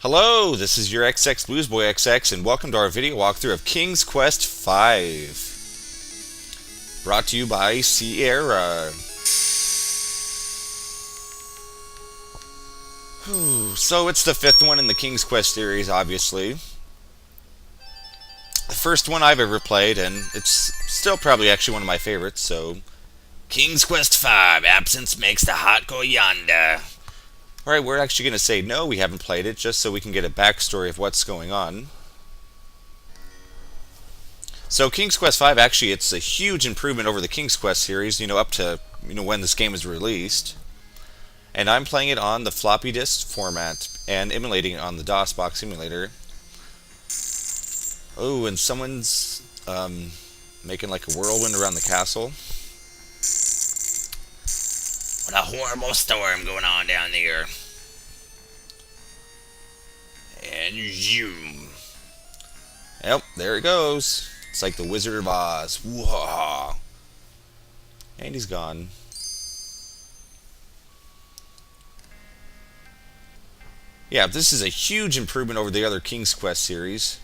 Hello, this is your Xxbluesboixx, and welcome to our video walkthrough of King's Quest V. Brought to you by Sierra. So it's the fifth one in the King's Quest series, obviously. The first one I've ever played, and it's still probably actually one of my favorites, so... King's Quest V, absence makes the heart go yonder. Alright, we're actually going to say no, we haven't played it, just so we can get a backstory of what's going on. So King's Quest V, actually, it's a huge improvement over the King's Quest series, up to, when this game was released. And I'm playing it on the floppy disk format, and emulating it on the DOSBox emulator. Oh, and someone's, making like a whirlwind around the castle. What a horrible storm going on down there. And zoom. Yep, there it goes. It's like the Wizard of Oz. Whoa. And he's gone. Yeah, this is a huge improvement over the other King's Quest series.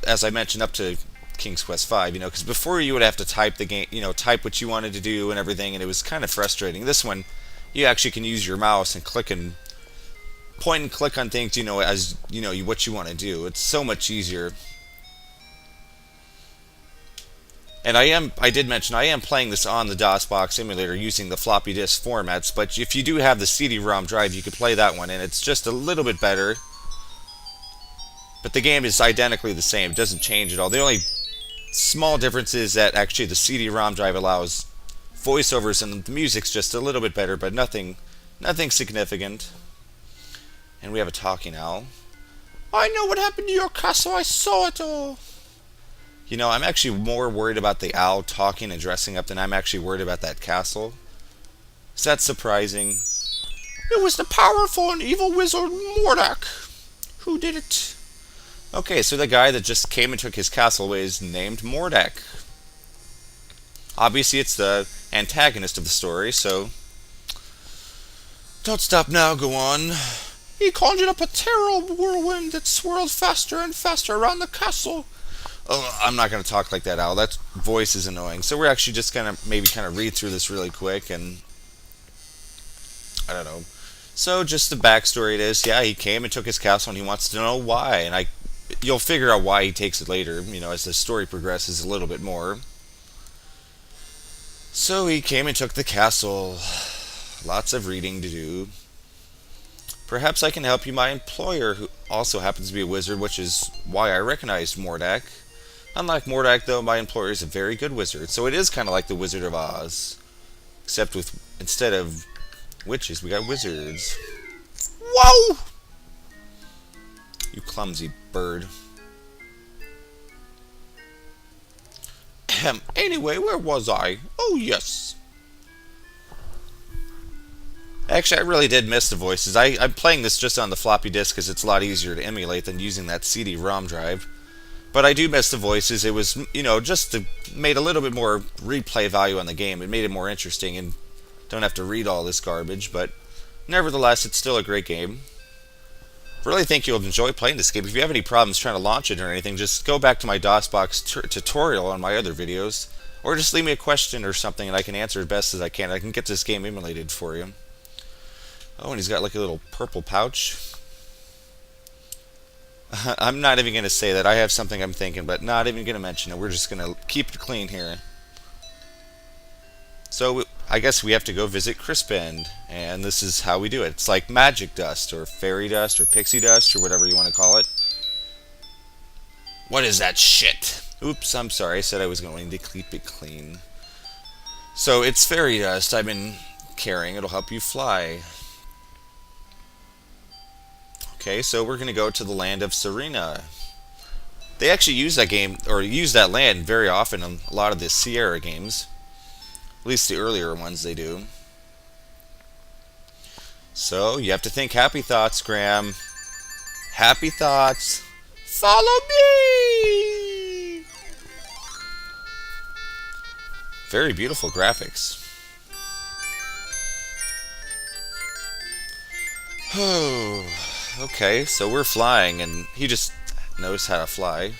As I mentioned, up to King's Quest V, because before you would have to type the game, type what you wanted to do and everything, and it was kind of frustrating. This one, you actually can use your mouse and click and point and click on things, as what you want to do. It's so much easier. And I did mention I am playing this on the DOSBox emulator using the floppy disk formats, but if you do have the CD-ROM drive, you could play that one, and it's just a little bit better. But the game is identically the same. It doesn't change at all. The only small difference is that actually the CD-ROM drive allows voiceovers, and the music's just a little bit better, but nothing significant. And we have a talking owl. I know what happened to your castle. I saw it all. I'm actually more worried about the owl talking and dressing up than I'm actually worried about that castle. Is that surprising? It was the powerful and evil wizard Mordack who did it. Okay, so the guy that just came and took his castle away is named Mordack. Obviously, it's the antagonist of the story, so... Don't stop now, go on. He conjured up a terrible whirlwind that swirled faster and faster around the castle. Oh, I'm not going to talk like that, Owl. That voice is annoying. So we're actually just going to maybe kind of read through this really quick, and... I don't know. So, just the backstory it is, yeah, he came and took his castle, and he wants to know why. And you'll figure out why he takes it later, as the story progresses a little bit more. So he came and took the castle. Lots of reading to do. Perhaps I can help you. My employer, who also happens to be a wizard, which is why I recognized Mordack. Unlike Mordack, though, my employer is a very good wizard, so it is kind of like the Wizard of Oz. Except instead of witches, we got wizards. Whoa! You clumsy bird. Anyway, where was I? Oh, yes. Actually, I really did miss the voices. I'm playing this just on the floppy disk because it's a lot easier to emulate than using that CD-ROM drive. But I do miss the voices. It was, just made a little bit more replay value on the game. It made it more interesting and don't have to read all this garbage. But nevertheless, it's still a great game. Really think you'll enjoy playing this game. If you have any problems trying to launch it or anything, just go back to my DOSBox tutorial on my other videos. Or just leave me a question or something and I can answer as best as I can. I can get this game emulated for you. Oh, and he's got like a little purple pouch. I'm not even going to say that. I have something I'm thinking, but not even going to mention it. We're just going to keep it clean here. So, I guess we have to go visit Crispin, and this is how we do it. It's like magic dust, or fairy dust, or pixie dust, or whatever you want to call it. What is that shit? Oops, I'm sorry. I said I was going to keep it clean. So, it's fairy dust. I've been carrying. It'll help you fly. Okay, so we're going to go to the land of Serena. They actually use that game, or use that land very often in a lot of the Sierra games. At least the earlier ones they do. So, you have to think happy thoughts, Graham. Happy thoughts. Follow me! Very beautiful graphics. Okay, so we're flying, and he just knows how to fly.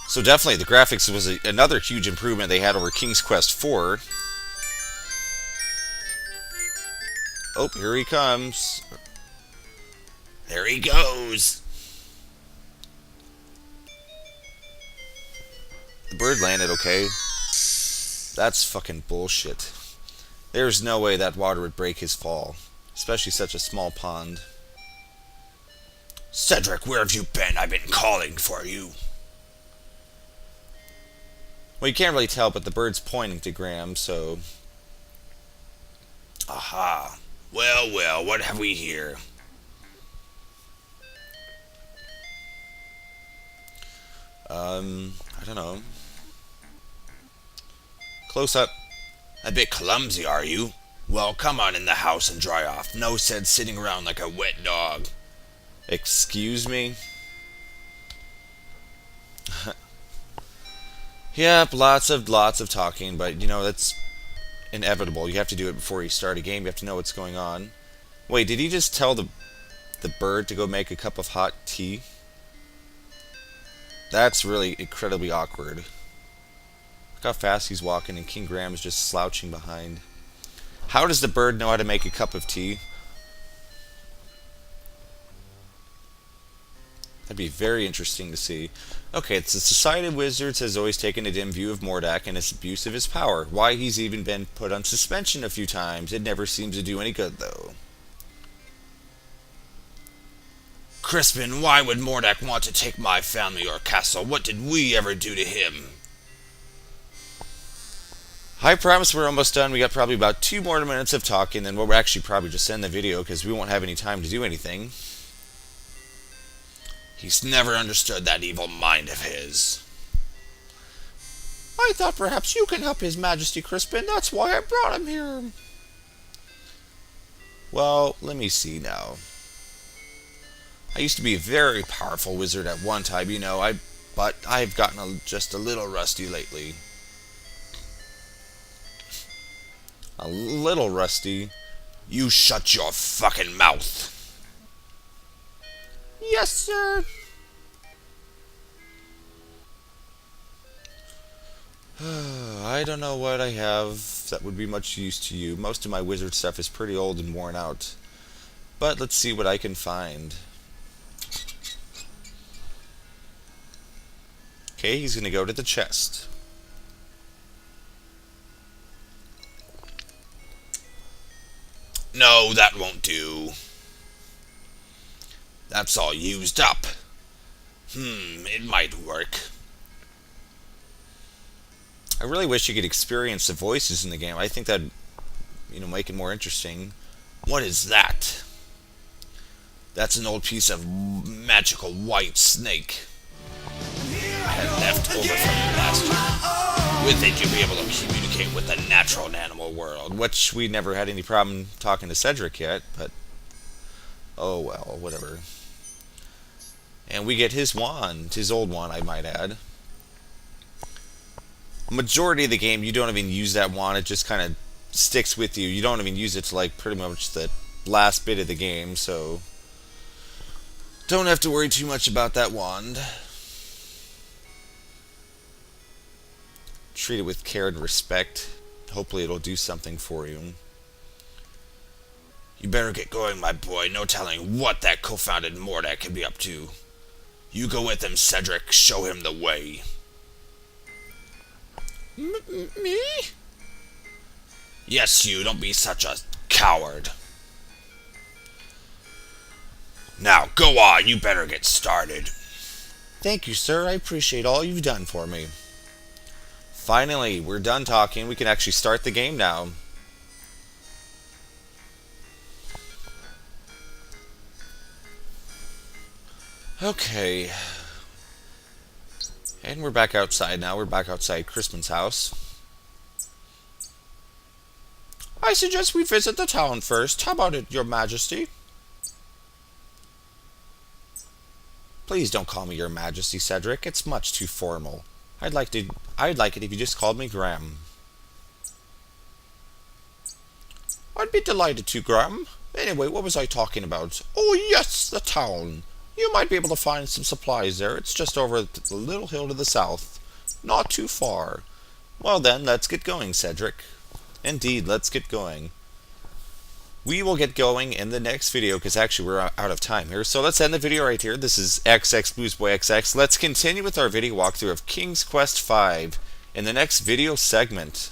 So definitely, the graphics was another huge improvement they had over King's Quest IV. Oh, here he comes. There he goes. The bird landed okay. That's fucking bullshit. There's no way that water would break his fall. Especially such a small pond. Cedric, where have you been? I've been calling for you. Well, you can't really tell, but the bird's pointing to Graham, so... Aha. Well, well, what have we here? I don't know. Close up. A bit clumsy, are you? Well, come on in the house and dry off. No sense sitting around like a wet dog. Excuse me? Yep, lots of talking, but you know, that's inevitable. You have to do it before you start a game. You have to know what's going on. Wait, did he just tell the bird to go make a cup of hot tea? That's really incredibly awkward. Look how fast he's walking and King Graham is just slouching behind. How does the bird know how to make a cup of tea? That'd be very interesting to see. Okay, it's the Society of Wizards has always taken a dim view of Mordack and its abuse of his power. Why he's even been put on suspension a few times. It never seems to do any good, though. Crispin, why would Mordack want to take my family or castle? What did we ever do to him? I promise we're almost done. We got probably about 2 more minutes of talking, then we'll actually probably just end the video because we won't have any time to do anything. He's never understood that evil mind of his. I thought perhaps you can help His Majesty, Crispin. That's why I brought him here. Well, let me see now. I used to be a very powerful wizard at one time, you know, but I've gotten just a little rusty lately. A little rusty? You shut your fucking mouth. Yes, sir. I don't know what I have that would be much use to you. Most of my wizard stuff is pretty old and worn out. But let's see what I can find. Okay, he's going to go to the chest. No, that won't do. That's all used up. It might work. I really wish you could experience the voices in the game. I think that'd, make it more interesting. What is that? That's an old piece of magical white snake I had left over from you last year. With it, you'll be able to communicate with the natural animal world, which we never had any problem talking to Cedric yet, but oh well, whatever. And we get his wand, his old wand, I might add. Majority of the game, you don't even use that wand, it just kind of sticks with you. You don't even use it to like pretty much the last bit of the game, so don't have to worry too much about that wand. Treat it with care and respect. Hopefully it'll do something for you. You better get going, my boy. No telling what that confounded Mordack can be up to. You go with him, Cedric. Show him the way. Me? Yes, you. Don't be such a coward. Now, go on. You better get started. Thank you, sir. I appreciate all you've done for me. Finally, we're done talking. We can actually start the game now. Okay. And we're back outside now. We're back outside Crispin's house. I suggest we visit the town first. How about it, Your Majesty? Please don't call me Your Majesty, Cedric. It's much too formal. I'd like it if you just called me Graham. I'd be delighted to, Graham. Anyway, what was I talking about? Oh, yes, the town. You might be able to find some supplies there. It's just over the little hill to the south. Not too far. Well then, let's get going, Cedric. Indeed, let's get going. We will get going in the next video, because actually we're out of time here. So let's end the video right here. This is Xxbluesboixx. Let's continue with our video walkthrough of King's Quest V in the next video segment.